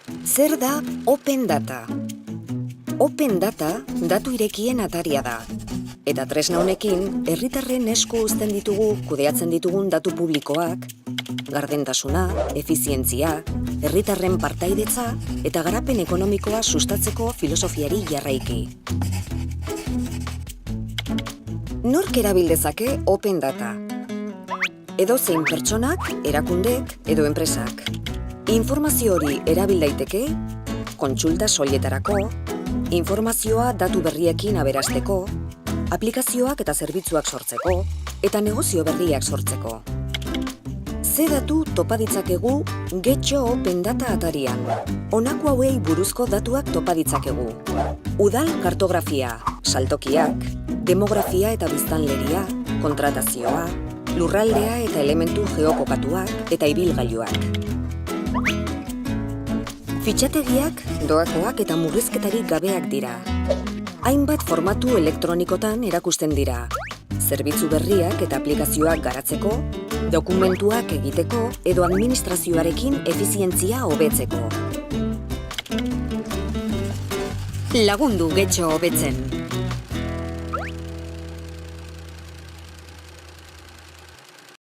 Zer da Open Data? Open Data datu irekien ataria da. Eta tresna honekin, herritarren esku uzten ditugu kudeatzen ditugun datu publikoak, gardentasuna, efizientzia, herritarren partaidetza eta garapen ekonomikoa sustatzeko filosofiari jarraiki. Nork erabil dezake Open Data? Edozein pertsonak, erakundek edo enpresak. Informazio hori erabil daiteke, kontsulta soiletarako, informazioa datu berriekin aberasteko, aplikazioak eta zerbitzuak sortzeko, eta negozio berriak sortzeko. Ze datu topa ditzakegu Getxo Open Data atarian. Honako hauei buruzko datuak topa ditzakegu. Udal kartografia, saltokiak, demografia eta biztanleria, kontratazioa, lurraldea eta elementu geokokatuak eta ibilgailuak. Fitxategiak, doakoak eta murrizketarik gabeak dira. Hainbat formatu elektronikotan erakusten dira. Zerbitzu berriak eta aplikazioak garatzeko, dokumentuak egiteko edo administrazioarekin efizientzia hobetzeko. Lagundu Getxo hobetzen.